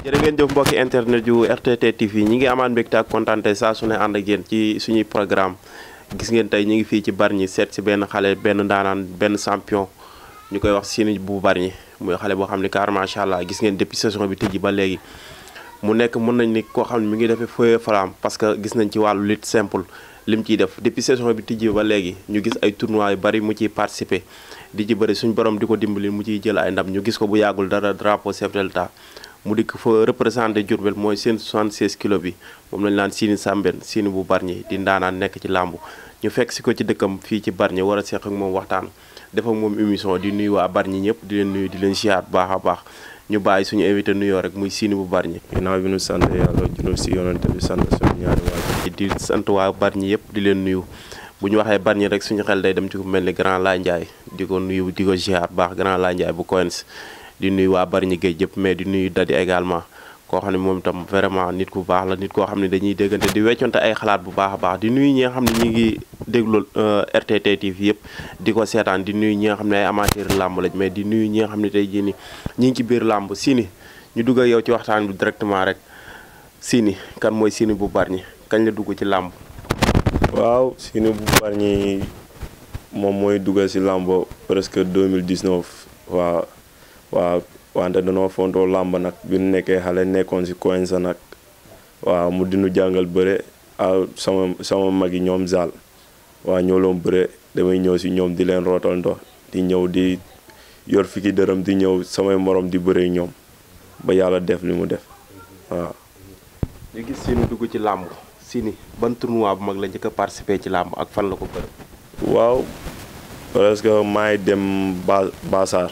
jërë ngeen jëf mbokki internet yu RTT TV ñi ngi amaat mbégte ak kontaante saa su ne ànd ak yéen ci suñuy programme gis ngeen tey ñi ngi fii ci Bargny seet si benn xale benn ndaanaan benn champion ñu koy wax Siny bu Bargny muy xale boo xam ne car macha allah gis ngeen depuis saison bi tijji ba léegi mu nekk mën nañ ni koo xam ne mi ngi defee feu flamme parce que gis nañ ci wàllu lutte simple lim ciy def depuis saison bi tijji ba léegi ñu gis ay tournois yu bari mu ciy participer di ci bëri suñ borom di ko dimbali mu ciy jël ay ndam ñu gis ko bu yàggul dara drapeau chef de l'État mu dikk fa représenté Diourbel mooy seen 76 kilos bi moom lañu naan Siny Sambène Siny bu Bargny di ndaanaan nekk ci làmb ñu fekk si ko ci dëkkam fii ci Bargny war a seq ak moom waxtaan def ak moom émission di nuyu waa Bargny ñëpp di leen nuyu di leen ziar bu baax a baax ñu bàyyi suñu invité nuyoo rek muy Siny bu Bargny. ginnaaw bi ñu sant yàlla junóo si yonante bi sant suñu ñaari waay di sant waa Bargny yëpp di leen nuyu bu ñu waxee Bargny rek suñu xel day dem ci ku mel ni Grand Laye Ndiaye di ko nuyu di ko ziar bu baax Grand Laye Ndiaye bu Coens di nuyu waa Bargny géej yëpp mais di nuyu Dadi également koo xam ne moom itam vraiment nit ku baax la nit koo xam ne dañuy déggante di wecconte ay xalaat bu baax a baax di nuyu ñi nga xam ne ñi ngi déglu RTT TV yëpp di ko seetaan di nuyu ñi nga xam ne ay amateur làmb lañ mais di nuyu ñi nga xam ne tey jii ni ñi ngi ci biir làmb Siny ñu dugg ak yow ci waxtaan bi directement rek Siny kan mooy Siny bu Bargny kañ la dugg ci làmb. waaw Siny bu Bargny moom mooy dugg si làmb presque 2019 waaw wante danoo fontoo làmb nag bi nu nekkee xale nekkoon si Coins nag waaw mu dinu jàngal bëre sama mag yi ñoom Zal waaw ñoo loon bëre damay ñëw si ñoom di leen rootal ndox di ñëw di yor fiki dërëm di ñëw samay morom di bëre ñoom ba yàlla def li mu def waaw. ñu gis Siny dugg ci làmb Siny ban tournoi bu mag la njëkk a participer ci làmb ak fan la ko bëre. waaw presque maay dem Bassar.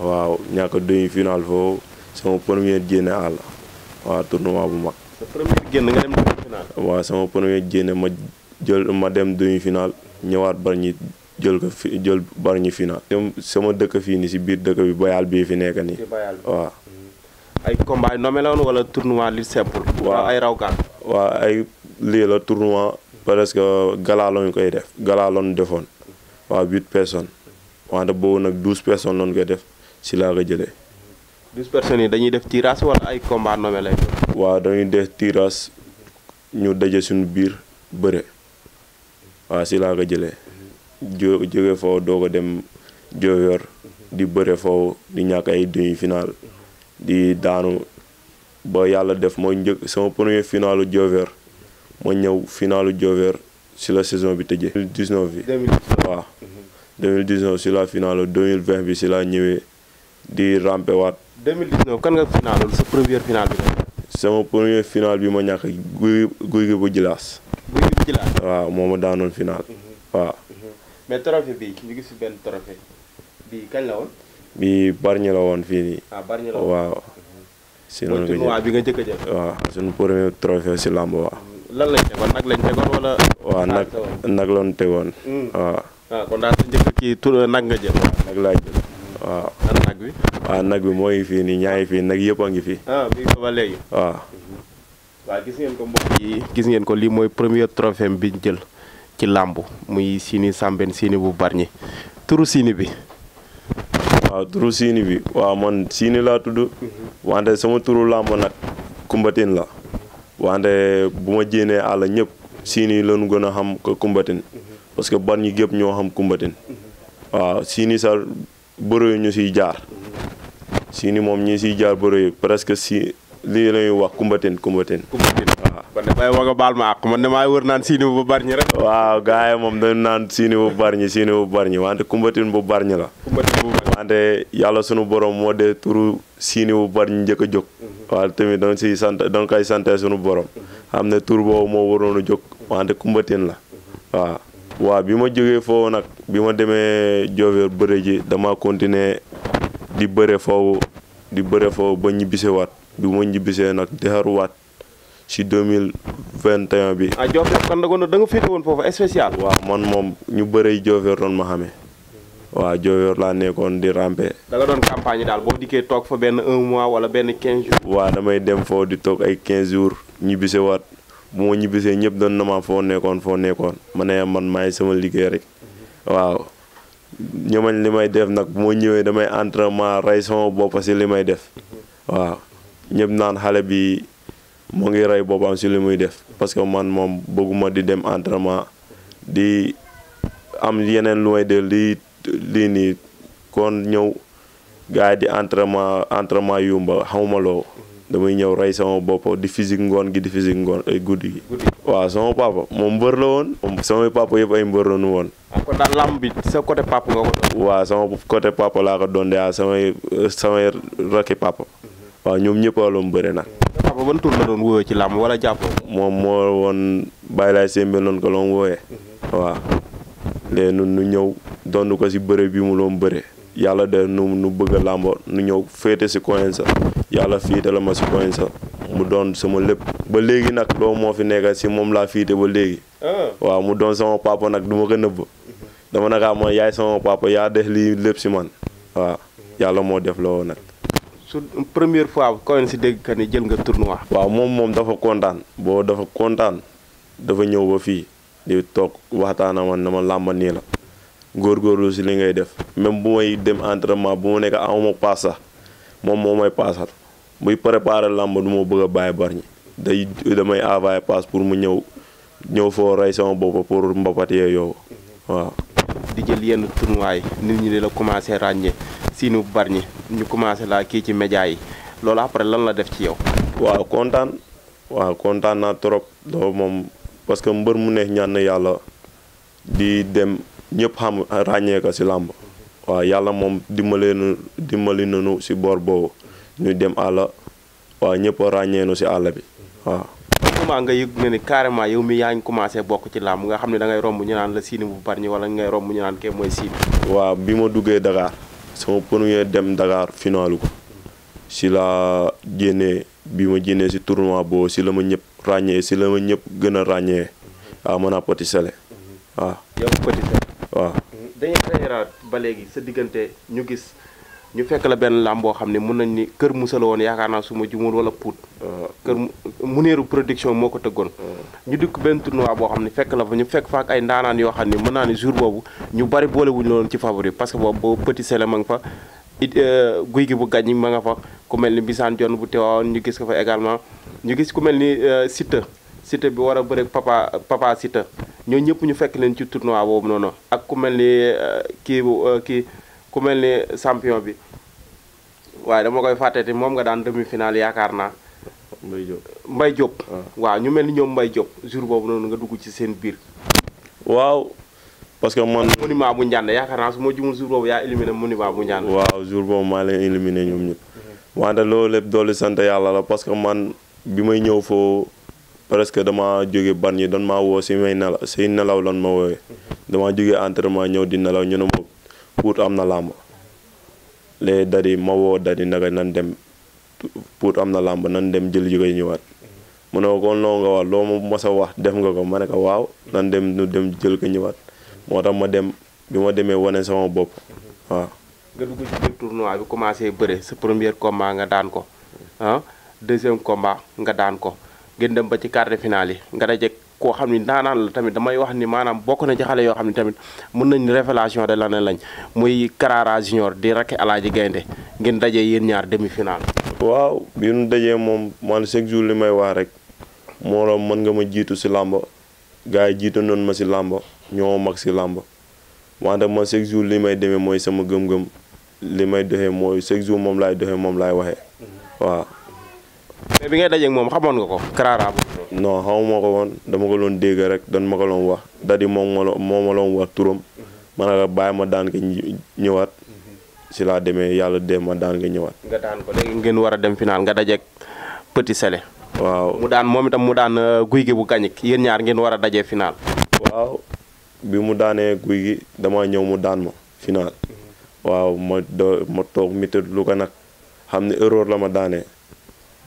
waaw ñàkk demi final foofu sama première génne àll waaw tournoi bu mag. sa première génn nga dem demi final. waaw sama première génne ma dem demi final ñëwaat Bargny jël Bargny final. sama dëkk fii nii si biir dëkk bi bayal bii fi nekk nii. waaw. ay combat nommé la woon wala tournoi li simple. waaw ay rawgaan. waaw ay lii la tournoi presque gala lañu koy def gala lañu defoon waaw 8 personnes wante boobu nag 12 personnes lañu koy def. si laa ko jëlee. 12 personnes yi dañuy def tirage wala ay combat nommé lay doon. waaw dañuy def tirage ñu daje suñu biir bëre waaw si laa ko jëlee. jóge foofu doo ko dem Diofior di bëre foofu di ñàkk ay demi final di daanu ba yàlla def mooy njëkk sama premier finalu Diofior ma ñëw finalu Diofior si la saison bi tëjee. 2019 bi 2019 waaw. 2019 si la finalu 2020 bi si laa ñëwee. di rampe waat. 2019 kan nga final sa première final bi. sama première final bi ma ñàkk guy gi bu Jilaas. guy gi bu Jilaas. waaw moo ma daanoon final. waaw. mais trophée bi ñu gis si benn trophée bi kañ la woon. bi Bargny la woon fii nii. Bargny la woon waaw. si noonu tournoi bi nga njëkk a jël. waaw suñu premier trophée si làmb waaw. lan lañ tegoon nag lañ tegoon wala. waaw nag loon tegoon. waaw. kon daal sa njëkk kii tur nag nga jël. nag laa jël. waaw nag bi. waaw nag bi mooy fii nii ñaari fii nag yëpp a ngi fi. bii ko ba léegi. waaw. waaw gis ngeen ko mbokk yi gis ngeen ko lii mooy premier trophée bi ñu jël ci làmb muy Siny Sambène Siny bu Bargny turu Siny bi. waaw turu Siny bi waaw man Siny laa tudd. wante sama turu làmb nag Kumbatin la. wante bu ma jéenee àll ñëpp Siny lañu gën a xam ko Kumbatin. parce que Bargny gépp ñoo xam Kumbatin. waaw Siny sax bëre ñu siy jaar. Siny moom ñi siy jaar bëre presque si lii lañuy wax Kumbatin. waaw. kon damay wax nga baal ma àq man damaa wër naan Siny bu Bargny rek. waaw gars yi moom dañu naan Siny bu Bargny wante Kumbatin bu Bargny la. wante yàlla sunu borom moo dee turu Siny bu Bargny njëkk a jóg. waaw tamit dañ siy sant dañ koy sante sunu borom. xam ne tur boobu moo waroon a jóg wante Kumbatin la waaw. waaw bi ma jógee foofu nag bi ma demee Diofior bëre ji dama continuer di bëre foofu ba ñibbisewaat bi ma ñibbisee nag defaruwaat si 2021 bi. Diofior kon da nga féete woon foofu spécial. waaw man moom ñu bëre Diofior doon ma xamee waaw Diofior laa nekkoon di rampe. da nga doon campagne daal boo dikkee toog fa benn 1 mois wala benn 15 jours. waaw damay dem foofu di toog ay 15 jours ñibbisewaat. bu ma ñibbisee ñëpp doon na ma foo nekkoon ma ne man maay sama liggéey rek waaw ñëmañ li may def nag bu ma ñëwee damay entraînement rey sama bopp si li may def waaw ñëpp naan xale bi mu ngi rey boppam si li muy def parce que man moom bëgguma di dem entraînement di am yeneen lu may del lii nii kon ñëw gars yi di entraînement yumba xamuma loo damay ñëw rey sama bopp di physique ngoon gi di physique ngoon ay guddi gi. waaw sama papa moom mbër la woon. samay papa yëpp ay mbër la nu woon. kon daal lamb bi sa côté papa nga ko doon. waaw sama côté papa laa ko doon de samay rakki papa. waaw ñoom ñëpp a doon bëre nag. papa ban tur la doon wóoyee ci làmb wala jàppoo. moom moo woon bàyyi laay sembe noonu ko loon wooyee. waaw léegi nu ñëw doon ko si bëre bi mu loon bëre. yàlla de nu bëgg a làmbo nu ñëw féete si coin sa yàlla fiite la ma si coin sa mu doon sama lépp ba léegi nag loolu moo fi nekk si moom laa fiite ba léegi. waaw mu doon sama papa nag du ma ko nëbb. dama naka man yaay sama papa yaa def lii lépp si man waaw yàlla moo def loolu nag. su première fois coin si dégg ka ni jël nga tournoi. waaw moom dafa kontaan dafa kontaan dafa ñëw ba fii di toog waxtaan ak man na ma làmba nii la. góorgóorlu si li ngay def même bu may dem entraînement bu ma nekk amuma paas sax moom moo may paasal muy préparer làmb du ma bëgg a bàyyi Bargny damay envoyé paas pour mu ñëw foo rey sama bopp pour mbapat yee yow waaw. di jël yenn tournoi yi nit ñi di la commencé ràññee Siiny bu Bargny ñu commencé laa kii ci média yi loolu après lan la def ci yow. waaw kontaan naa trop loolu moom parce que mbër mu neex ñaan na yàlla di dem. ñëpp xam ràññee ko si làmb waaw yàlla moom dimbali nañu si boor boobu ñu dem àll waaw ñëpp ràññee nu si àll bi waaw. comment nga yëg ne ni carrément yow mi yaa ngi commencé bokk ci làmb nga xam ne da ngay romb ñu naan la Siiny bu Bargny wala ngay romb ñu naan kee mooy Siiny. waaw bi ma duggee Dakar sama premier dem Dakar finalu ko si la génnee bi ma génnee si tournoi boobu si la ma ñëpp ràññee si la ma ñëpp gën a ràññee waaw mën a Petit Sélé waaw. yow Petit Sélé. waaw dañuy xëyaraat ba léegi sa diggante ñu gis ñu fekk la benn làmb boo xam ne mun nañ ni Kër Moussa la woon yaakaar naa su ma jumul wala Pout. Kër Muneeru production moo ko tëggoon. ñu dikk benn tournoi boo xam ne fekk la fa ñu fekk fa ak ay ndaanaan yoo xam ne mën naa ni jour boobu ñu bari boole wuñu loon ci favori parce que boobu Petit Sélé ma nga fa it guy gi bu gàññi ma nga fa ku mel ni Bisaan Jon bu teewaawoon ñu gis ko fa également ñu gis ku mel ni Siteu bi war a bëre papa Siteu ñooñu ñëpp ñu fekk leen ci tournoi boobu noonu ak ku mel ni kii ku mel ni champion bi waaye dama koy fàtteti moom nga daan demi-finale yaakaar naa. Mbaye Diop. waaw ñu mel ni ñoom Mbaye Diop jour boobu noonu nga dugg ci seen biir. waaw parce que man. monument bu Ndianda yaakaar naa su ma jumul jour boobu yaa éliminé monument bu Ndianda. waaw jour boobu maa leen éliminé ñoom ñëpp. wante loolu lépp doole sant yàlla la parce que man bi may ñëw foo. presque dama jóge Bargny doon maa woo si nelaw lan ma woowee dama jóge entraînement ñëw di nelaw ñu ne ma Pout am na làmb léegi dadi ma woo dadi naka nan dem Pout am na làmb nan dem jël jóge ñëwaat mu ne ko loo nga wax loo ma mos a wax def nga ko ma ne ko waaw nan dem nu dem jël ko ñëwaat moo tax ma dem bi ma demee wane sama bopp waaw. nga dugg ci biir tournoi bi commencé bëre sa premier combat nga daan ko deuxième combat nga daan ko. ngeen dem ba ci quart de finale yi nga daje koo xam ni daanaan la tamit damay wax ni maanaam bokk na ci xale yoo xam ne tamit mën nañ révélation de l'année lañ muy Karara Junior di rakki Alaaji Gaynde ngeen daje yéen ñaar demi finale. waaw bi ñu dajee moom man chaque jour li may wax rek moo la mën nga ma jiitu si làmb gars yi jiitu noonu ma si làmb ñoo mag si làmb wante man chaque jour li may demee mooy sama gëm-gëm li may doxee mooy chaque jour moom laay doxee moom laay waxee waaw. mais bi ngay dajeeg moom xamoon nga ko Karara. non xamuma ko woon dama ko doon dégg rek doon ma ko doon wax dadi moom ma doon wax turam ma ne ko bàyyi ma daan ko ñëwaat si laa demee yàlla dee ma daan ko ñëwaat. nga daan ko léegi ngeen war a dem final nga dajeeg Petit Sélé. waaw mu daan moom itam mu daan guy gi bu gañik yéen ñaar ngeen war a dajee final. waaw bi mu daanee guy gi dama ñëw mu daan ma final. waaw ma toog météo lu ko nag xam ne erreur la ma daanee.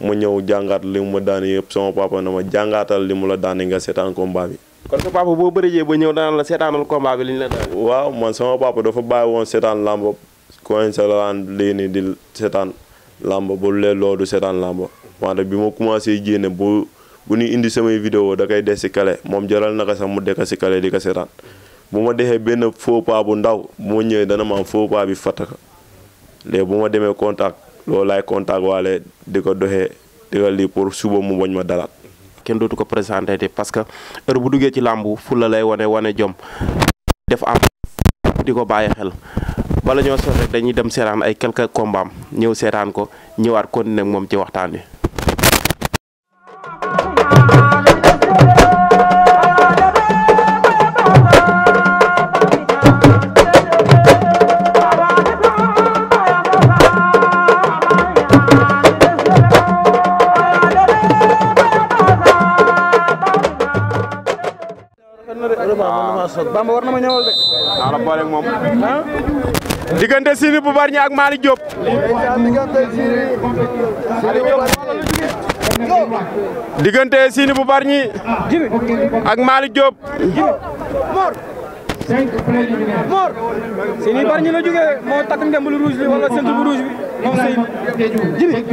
ma ñëw jàngaat li mu ma daane yëpp sama papa na ma jàngaatal li mu la daane nga seetaan combat bi. kon sa papa boo bëree ba ñëw daan la seetaanal combat bi li ñu la daane. waaw man sama papa dafa bàyyi woon seetaan làmb coincé la daan léegi di seetaan làmb bu lee loolu seetaan làmb wante bi ma commencé jéene bu ñuy indi samay vidéo da koy des si kale moom jaral naka sax mu dekk si kale di ko seetaan bu ma defee benn faux pas bu ndaw bu ma ñëwee dana ma am faux pas bi fattaka léegi bu ma demee contact loolu laay contact waale di ko doxee di ko lii pour suba mu bañ ma dalaat. kenn dootu ko présenté te parce que heure bu duggee ci làmbu fulla lay wane jom def am di ko bàyyi xel bala ñoo sot rek dañuy dem seetaan ay quelques combats ñëw seetaan ko ñëwaat continuer ak moom ci waxtaan wi. Bamba war na ma ñëwal de. naa la boole ak moom. diggante Siny bu Bargny ak Malick Diop. diggante Siny bu Bargny ak Malick Diop. Mor Siny Bargny la jógee moo takk ngemb lu rouge li wala ceinture bu rouge bi moom Siny Jibi.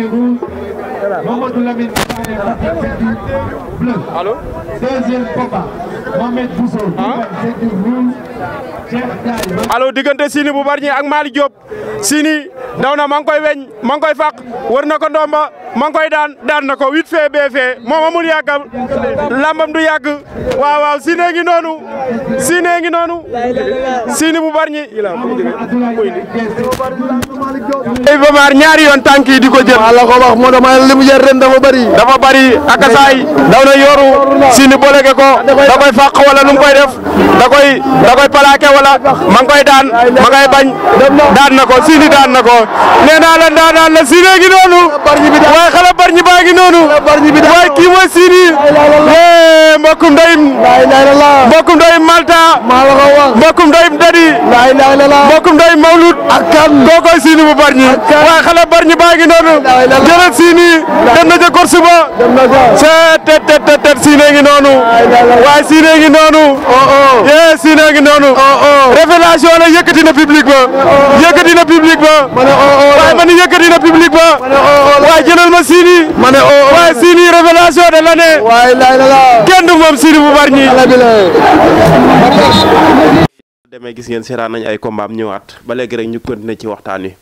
allo. deuxième combat Mohamed Bousso. allo diggante Siny bu Bargny ak Malick Diop. Siny daw na ma ngi koy weñ ma ngi koy fàq wër na ko ndomba ma ngi koy daan na ko 8 fee bee fee moom amul yàggal lambam du yàgg waaw Siny ngi noonu Siny bu Bargny Iba Mar ñaari yoon tànk yi di ko jël la ko wax moo dama li mu jël ren dafa bari akasaay daw na yooru Siny bolege ko da koy fàq wala nu mu koy def da koy plaqué wala ma ngi koy daan ma ngay bañ daan na ko Siny daan na ko nee naa la daan la Siny ngi noonu waaye xale Bargny baa ngi noonu waaye kii mooy Siny mbokkum ndoyim Malta mbokkum ndoyim Dadi mbokkum ndoyim Mawlud kookoy Siny bu Bargny waaye xale Bargny baa ngi noonu jëlal Siny dem na ca course ba tet Siny ngi noonu waaye Siny ngi noonu Siny ngi noonu révélation la yëkkati na public ba waaye man yëkkati na public ba waaye jëlal ma Siny waaye Siny révélation de l'année kenn du moom Siny bu Bargny demee gis ngeen seetaan nañ ay combat am ñëwaat ba léegi rek ñu continuer ci waxtaan wi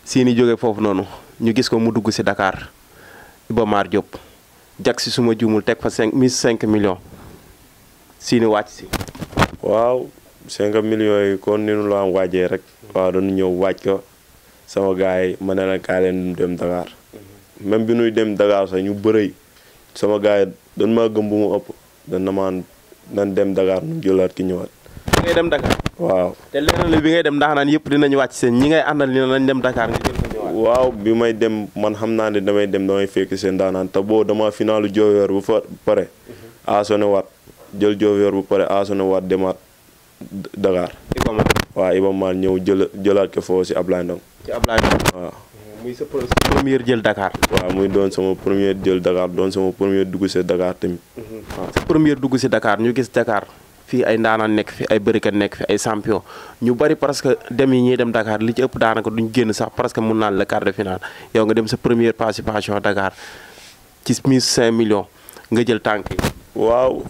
Siny jóge foofu noonu ñu gis ko mu dugg si Dakar Iba Mar Diop jag si suma juumul teg fa 5 millions Siny wàcc si waaw 5 millions yi kon ni ñu la am waajee rek waaw dañu ñëw waaj ko sama gars yi ma ne la kaay leen dem Dakar même bi ñuy dem Dakar sax ñu bërëy sama gars yi dañ maa gëm bu mu ëpp dañ na maan nan dem Dakar nu jëlaat ki ñëwaat. bi ngay dem Dakar. waaw te leer na la bi ngay dem ndax naan yëpp dinañ wàcc seen ñi ngay àndal ni nañ dem Dakar nga jël ko ñëwaat. waaw bi may dem man xam naa ne damay fekk seen daanaan te boo dama finalu Diofior bu fa pare. asone waat jël Diofior bu pare asone waat demaat Dakar. waaw Iba Mar ñëw jëlaat ko foofu si Ablaye Ndong. ci Ablaye Ndong waaw. muy sa première jël Dakar. waaw muy doon sama première jël Dakar doon sama première dugg si Dakar tamit. waaw sa première dugg si Dakar ñu gis Dakar fii ay ndaanaan nekk fi ay bërikat nekk fi ay champion ñu bari parce que dem yi ñuy dem Dakar li ci ëpp daanaka duñ génn sax parce que mun naan la quart de finale yow nga dem sa première participation Dakar ci 5 millions nga jël tànk yi. waaw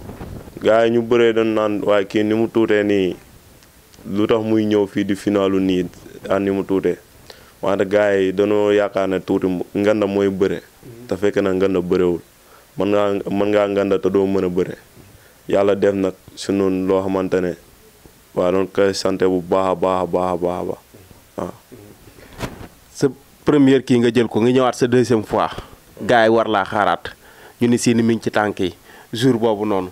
gars yi ñu bëree doon naan waaye kii ni mu tuutee nii lu tax muy ñëw fii di finalu nii ni mu tuutee wante gars yi dañoo yaakaar ne tuuti nganda mooy bëre te fekk na nganda bërewul mën ngaa nganda te doo mën a bëre yàlla def nag su noonu loo xamante ne waaw doon koy santé bu baax a baax waaw. sa première kii nga jël ko nga ñëwaat sa deuxième fois gars yi war laa xaaraat ñu ni Siny mi ngi ci tànk yi jour boobu noonu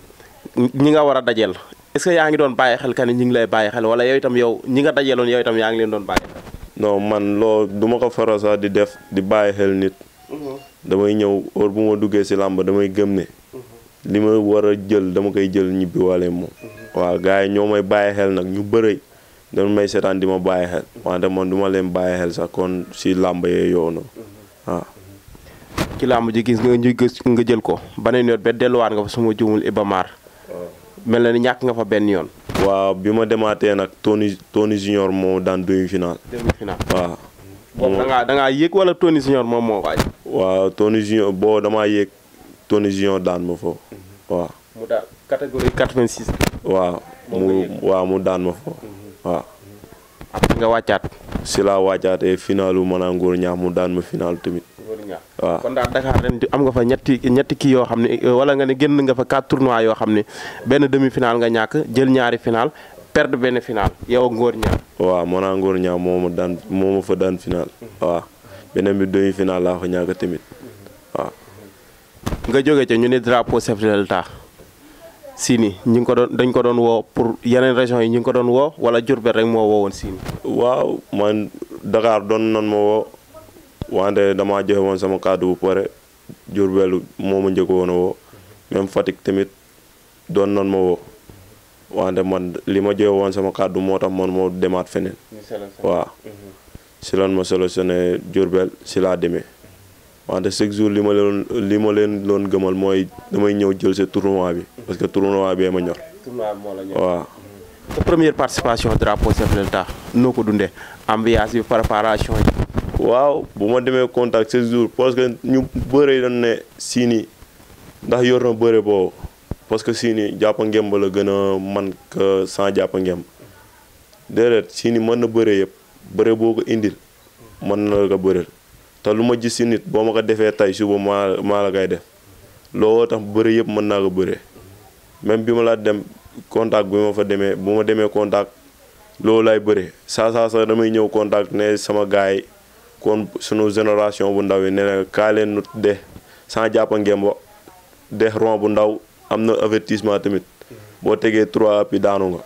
ñi nga war a dajeel est-ce que yaa ngi doon bàyyi xel ka ni ñi ngi lay bàyyi xel wala yow itam yow ñi nga dajeeloon yow itam yaa ngi leen doon bàyyi xel. non man loolu du ma ko faral sax di def di bàyyi xel nit. damay ñëw heure bu ma duggee si làmb damay gëm ne. li ma war a jël dama koy jël ñibbi wale moom. waaw gars yi ñoo may bàyyi xel nag ñu bërëy dañu may seetaan di ma bàyyi xel wante man du ma leen bàyyi xel sax kon si làmb yee yow na waaw. ci làmb ji gis nga jël ko beneen yoon ba delluwaat nga fa suma juumul Iba Mar. mel na ni ñàkk nga fa benn yoon. waaw bi ma demaatee nag Tony Junior moo daan demi-finale. waaw. boobu da ngaa yéeg wala Tony Junior moom moo waaj. waaw Tony Junior boo damaa yéeg Tony Junior daan ma foofu waaw. mu daan catégorie 86. waaw mu daan ma foofu waaw. après nga wàccaat. si laa wàccaatee finalu mën a ngóor ñaax mu daan ma final tamit. waaw kon daal Dakar ren am nga fa ñetti kii yoo xam ne wala nga ne génn nga fa 4 tournois yoo xam ne benn demi final nga ñàkk jël ñaari final perdre benn final yow ak ngóor ñaax. waaw mën a ngóor ñaax moo ma fa daan final. waaw beneen bi demi final laa fa ñàkk tamit waaw. nga jóge ca ñu ne drapeau chef de l'État Siny dañ ko doon woo pour yeneen régions yi ñu ngi ko doon woo wala Diourbel rek moo woowoon Siny. waaw man Dakar doon nan ma woo wante damaa joxe woon sama kàddu bu pare Diourbel moo ma njëkk woon a woo même Fatick tamit doon nan ma woo wante man li ma joxe woon sama kàddu moo tax man moo demaat feneen. waaw si lan ma sélectionné Diourbel si laa demee. wante chaque jour li ma leen doon gëmal mooy damay ñëw jël sa tournoi bi parce que tournoi bi ma ñor. tournoi bi moo la ñor waaw. sa première participation drapeau chef de l'État noo ko dundee ambiance bi préparation yi. waaw bu ma demee contact chaque jour parce que ñu bëre dañ ne Siny ndax yor na bëre boobu parce que Siny jàpp ngemb la gën a man que sans jàpp ngemb déedéet Siny mën na bëre yëpp bëre boo ko indil mën na la ko bëreel. te lu ma gis si nit boo ma ko defee tey suba maa la koy def looloo tax bëre yëpp mën naa ko bëre même bi ma la dem contact bi ma fa demee bu ma demee contact loolu lay bëre saa sax damay ñëw contact ne sama gars yi kon sunu génération bu ndaw yi ne na kaa leen nu de sans jàpp ngeen ba de rond bu ndaw am na avertissement tamit boo tegee 3 appuis daanu nga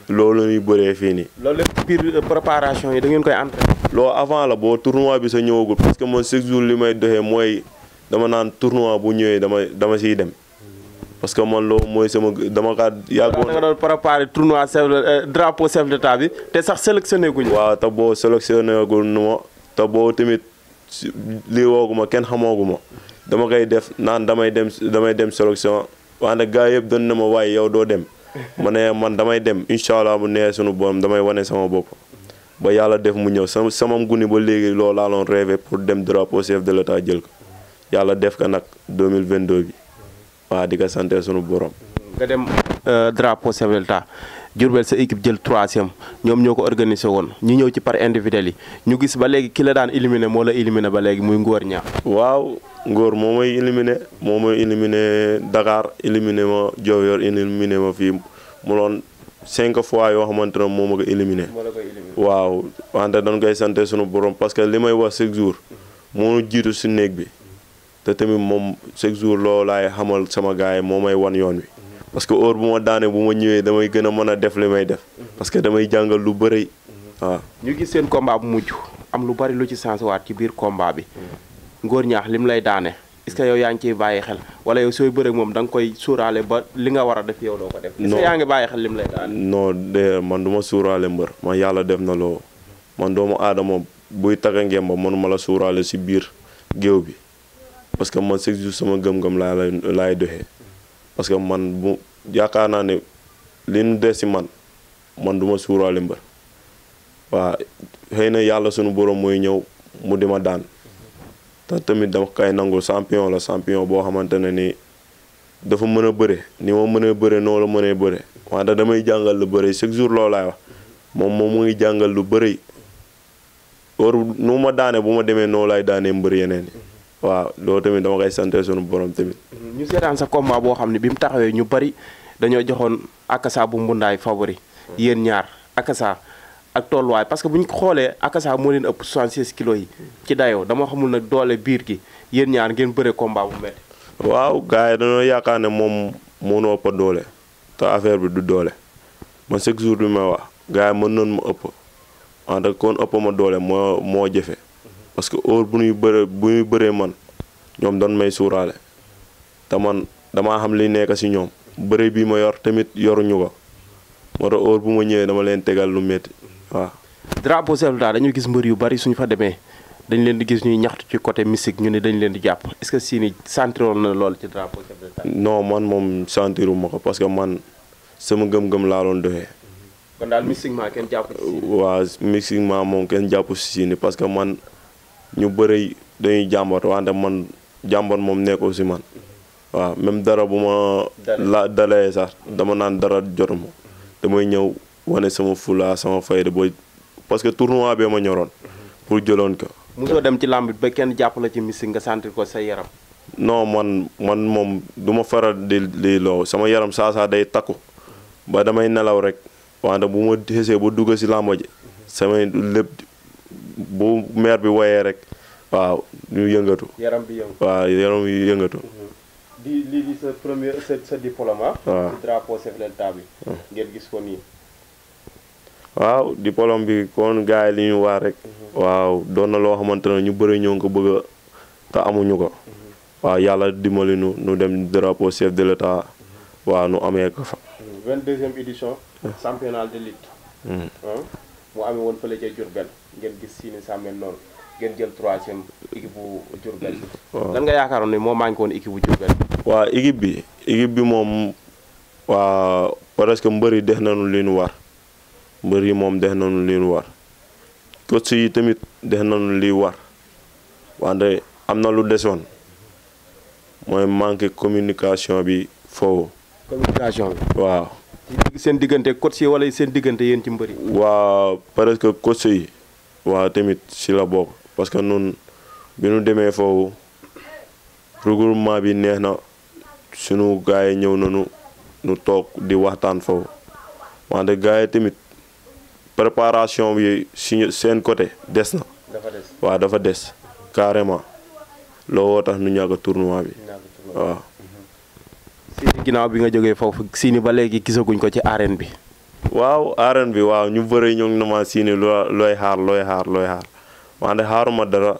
loolu la ñuy bëree fii nii. loolu lépp biir préparation yi da ngeen koy entraîné. loolu avant la boo tournoi bi sa ñëwagul parce que man chaque jour li may doxee mooy dama naan tournoi bu ñëwee dama siy dem parce que man loolu mooy sama dama kaa yàggoon. da nga doon préparé tournoi drapeau chef d'État bi te sax sélectionné guñu. waaw te boo sélectionné gul nu ma te boo tamit lii wooguma kenn xamooguma dama koy def naan damay dem sélection wante gars yëpp doon na ma waaye yow doo dem ma ne man damay dem incha allah bu nee sunu borom damay wane sama bopp. ba yàlla def mu ñëw sama guni ba léegi loolu laa doon rêvé pour dem drapeau chef de l'État jël ko yàlla def ko nag 2022 bi waaw di ko santé sunu borom. nga dem drapeau chef de l'État Diourbel sa équipe jël 3e ñoom ñoo ko organisé woon ñu ñëw ci par individuel yi ñu gis ba léegi ki la daan éliminé moo la éliminé ba léegi muy Ngor Ñaax. waaw Ngor moo may éliminé Dakar éliminé ma Diofior éliminé ma fii mu doon 5 fois yoo xamante ne moo ma ko éliminé. waaw wante dañ koy santé sunu borom parce que li may wax chaque jour moo jiitu si néeg bi te tamit moom chaque jour loolu laay xamal sama gars yi moo may wan yoon wi parce que heure bu ma daane bu ma ñëwee damay gën a mën a def li may def parce que damay jàngal lu bëri waaw. ñu gis seen combat bu mujj am lu bari lu ci sens waat ci biir combat bi Ngor Ñaax lim lay daane est-ce que yow yaa ngi ciy bàyyi xel wala yow sooy bëre moom da nga koy suuraale ba li nga war a def yow doo ko def. est-ce que yaa ngi bàyyi xel lim lay daane. non de man du ma suuraale mbër man yàlla def na loo man doomu aadama buy taga ngemba mënuma la suuraale si biir géew bi parce que man chaque jour sama gëm-gëm laay doxee parce que man bu yaakaar naa ne li nu des si man du ma suuraale mbër waaw xëy na yàlla sunu borom mooy ñëw mu di ma daan te tamit dama kay nangul champion la champion boo xamante ne ni dafa mën a bëre ni ma mën a bëre noonu la mënee bëre wante damay jàngal lu bëri chaque jour loolu laay wax moom mu ngi jàngal lu bëri or nu ma daane bu ma demee noonu laay daanee mbër yeneen yi waaw loolu tamit dama koy sante sunu borom tamit. ñu seetaan sa combat boo xam ne bi mu taxawee ñu bari dañoo joxoon Akassa bu Mbundaay favori yéen ñaar Akassa ak tolluwaay parce que bu ñu xoolee Akassa moo leen ëpp 76 kilos yi ci dayoo dama xamul nag doole biir gi yéen ñaar ngeen bëre combat bu métti. waaw gars yi dañoo yaakaar ne moom moo nu ëpp doole te affaire bi du doole man chaque jour bi may wax gars yi mën nañu ma ëpp wante kon ëpp ma doole moo jafe parce que heure bu ñuy bëree man ñoom dañ may suuraale te man damaa xam li nekk si ñoom bëre bi ma yor tamit yoruñu ko moo tax heure bu ma ñëwee dama leen tegal lu métti waaw. drapeau chef de l'État dañu gis mbër yu bari suñu fa demee dañ leen di gis ñuy ñaxtu ci côté mystique ñu ne dañ leen di jàpp est-ce que Siny sentiroon na lool ci drapeau chef de l'État. non man moom sentiruma ko parce que man sama gëm-gëm laa doon doxee. kon daal mystiquement kenn jàpp ci Siny. waaw mystiquement moom kenn jàpp si Siny parce que man ñu bëri dañuy jàmbat wante man jàmbat moom nekkul si man waaw même dara bu ma dalee sax dama naan dara jotuma damay ñëw wane sama fula sama fayda ba parce que tournoi bee ma ñoroon pour jëloon ko. mosoo dem ci làmb ba kenn jàpp la ci mystique nga sentir ko sa yaram. non man moom du ma faral di loo sama yaram saa day takku ba damay nelaw rek wante bu ma xesee ba dugg si làmb ji samay lépp bu meer bi woyee rek waaw ñu yëngatu. yaram bi yëngatu waaw yaram bi yëngatu. lii di sa premier sa diplôme. waaw ci drapeau chef de l'État bi. ngeen gis ko nii. waaw diplôme bi kon gars yi li ñu wax rek. waaw doon na loo xamante ne ñu bëri ñoo ngi ko bëgg a te amuñu ko. waaw yàlla dimbali nu dem drapeau chef de l'État waaw nu amee ko fa. 22e édition. championnat de lutte. mu amee woon fële ca Diourbel ngeen gis Siny Sambène noonu ngeen jël 3e équipe bu Diourbel. waaw lan nga yaakaaroon ne moo manqué woon équipe bu Diourbel. waaw équipe bi moom waa presque mbër yi def nañu li ñu war mbër yi moom def nañu li ñu war coach yi tamit def nañu li war wante am na lu desoon mooy manqué communication bi foofu. communication bi. waaw. seen diggante coach yi wala seen diggante yéen ci mbër yi. waa presque coach yi waa tamit si la bokk parce que nun bi nu demee foofu regroupement bi neex na sunu gars yi ñëw nañu nu toog di waxtaan foofu wante gars yi tamit préparation bi si seen côté des na. dafa des waaw dafa des carrément looloo tax nu ñàkk tournoi bi waaw. Siny ginnaaw bi nga jógee foofu Siny ba léegi gisaguñ ko ci arène bi. waaw arène bi waaw ñu bëri ñu ngi na ma Siny looy xaar wante xaaruma dara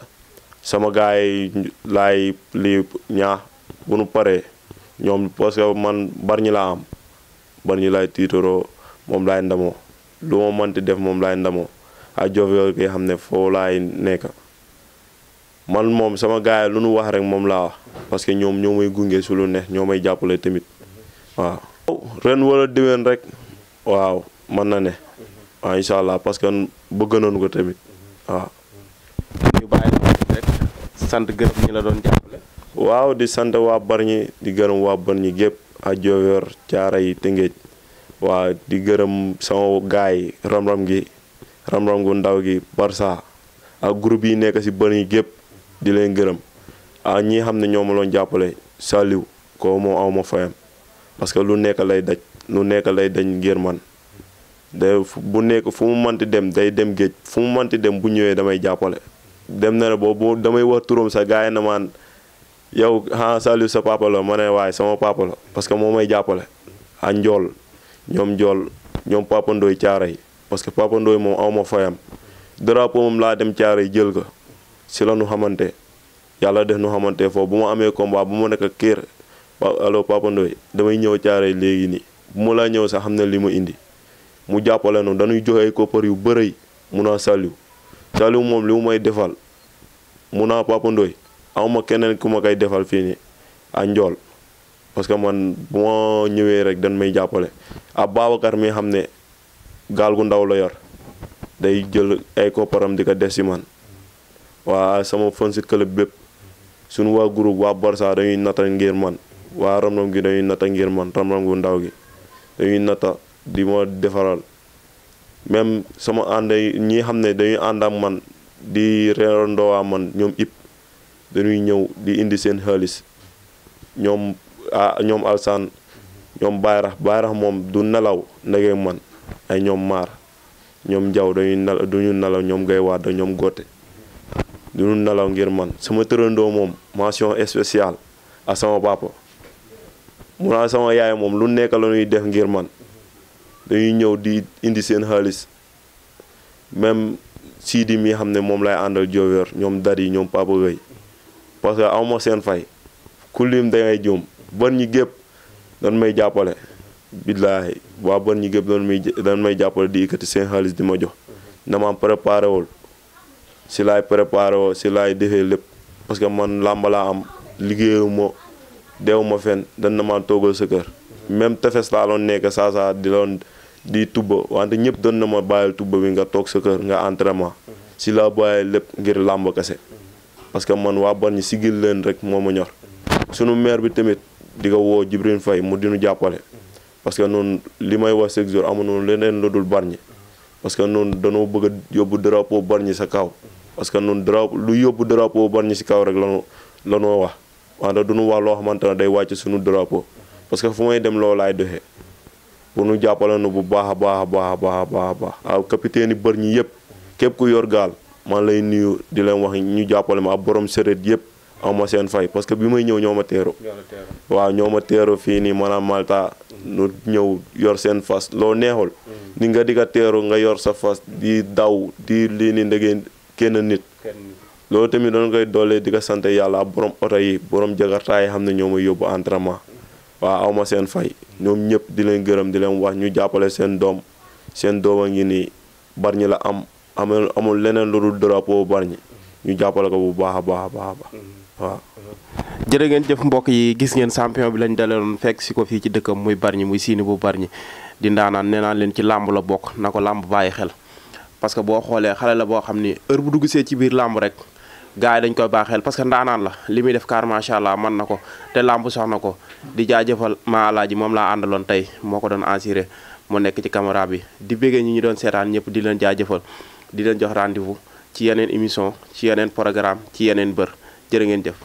sama gars yi laay lii ñaax bu nu paree ñoom parce que man Bargny laa am Bargny laay tiitaroo moom laay ndamoo lu ma mënti def moom laay ndamoo ak jof yooyu koy xam ne foo laay nekk man moom sama gars yi lu nu wax rek moom laa wax parce que ñoom ñoo may gunge su lu neex ñoo may jàppale tamit waaw. ren wala déwén rek waaw mën na ne waaw incha allah parce que bëgg nañu ko tamit waaw. ñu bàyyi rek sant gërëm ñi la doon jàppale. waaw di sant waa Bargny di gërëm waa Bargny gépp ak Diofior Thiaroye yi Tëngéej waaw di gërëm sama gars yi ram-ram gu ndaw gi Barça ak groupe yi nekk si Bargny gépp di leen gërëm ak ñi xam ne ñoo ma doon jàppale Saliou ko moo aw ma fayam parce que lu nekk lay daj ngir man bu nekk fu mu mënti dem day dem géej fu mu mënti dem bu ñëwee damay jàppale dem na ne boobu damay wax turam sa gars yi na maan yow Saliou sa papa la ma ne waaye sama papa la parce que moo may jàppale ak ñoom Papa Ndoye Thiaroye parce que Papa Ndoye moom aw ma fayam drapeau moom laa dem Thiaroye jël ko si la nu xamante yàlla def nu xamante foofu bu ma amee combat bu ma nekk kër allo Papa Ndoye damay ñëw Thiaroye léegi nii bu ma la ñëw sax xam ne li ma indi mu jàppale nu dañuy joxe ay koppar yu bëri mun naa Saliou moom li mu may defal mun naa Papa Ndoye awma keneen ku ma koy defal fii nii ak njool parce que man bu ma ñëwee rek dañ may jàppale ak Babacar mi xam ne gaal gu ndaw la yor day jël ay kopparam di ko def si man waa sama fan si club bépp suñu waa groupe waa Barça dañuy nata ngir man waa ram-ram gi dañuy nata ngir man ram-ram gu ndaw gi dañuy nata di ma defaral même sama ànd ñi xam ne dañuy ànd ak man di reerandoo man ñoom ip dañuy ñëw di indi seen xaalis ñoom Alsaan ñoom Bayrax moom du nelaw ndege man ay ñoom maar ñoom Jaw duñu nelaw ñoom Gay Waat ñoom Gote duñu nelaw ngir man sama tërandoo moom mention spéciale ak sama papa mu naa sama yaay moom lu nekk la ñuy def ngir man dañuy ñëw di indi seen xaalis même Sidi mi xam ne moom lay àndal Diofior ñoom Dari ñoom Papa Gueye parce que awma seen fay ku lim dangay juum Bargny gépp dañ may jàppale billaahi waa Bargny gépp dañ may jàppale di ikkati seen xaalis di ma jox na ma préparé wul si laay préparé woo si laay defee lépp parce que man làmba laa am liggéeyuma deewuma fen dañ na ma toogal sa kër même tefes laa doon nekk saa di tubba wante ñëpp doon na ma bàyyil tubba bi nga toog sa kër nga entraînement si laa bàyyi lépp ngir làmb kese parce que man waa Bargny sigil leen rek moo ma ñor sunu maire bi tamit di ko woo Jibril Faye mu dinu jàppale parce que noonu li may wax chaque jour amu noonu leneen lu dul Bargny parce que noonu danoo bëgg a yóbbu drapeau Bargny sa kaw parce que noonu lu yóbbu drapeau Bargny si kaw rek lanoo wax wante duñu wax loo xamante ne day wàcc suñu drapeau parce que fu may dem loolu laay doxee pour nu jàppale nu bu baax a baax a baax a baax a baax a baax waaw capitaine yi Bargny yëpp képp ku yor gaal man lay nuyu di leen wax ñu jàppale ma ak borom séréet yëpp aw ma seen fay parce que bi may ñëw ñoo ma teeru waaw ñoo ma teeru fii nii maanaam Malta nu ñëw yor seen fas loo neexul ni nga di ka teeru nga yor sa fas di daw di lii ni ndegeen kenn nit loolu tamit doon koy doolee di ko sant yàlla ak borom oto yi borom jagartaay yi xam ne ñoo ma yóbbu entraînement waaw aw ma seen fay ñoom ñëpp di leen gërëm di leen wax ñu jàppale seen doom a ngi nii Bargny la amul leneen lu dul drapeau Bargny ñu jàppale ko bu baax a baax a baax a baax waaw. jërë ngeen jëf mbokk yi gis ngeen champion bi lañ daloon fekk si ko fii ci dëkkam muy Bargny muy Siiny bu Bargny di ndaanaan nee naa leen ci làmb la bokk na ko làmb bàyyi xel parce que boo xoolee xale la boo xam ni heure bu dugg see ci biir làmb rek gars yi dañ koy bàyyi xel parce que ndaanaan la li muy def kaar macha allah mën na ko te làmb sox na ko di jaajëfal ma alaaji moom laa àndaloon tey moo ko doon assuré moo nekk ci caméra bi di béggee ñi ñu doon seetaan ñëpp di leen jaajëfal di leen jox rendez-vous ci yeneen émission ci yeneen programme ci yeneen bër jërë ngeen jëf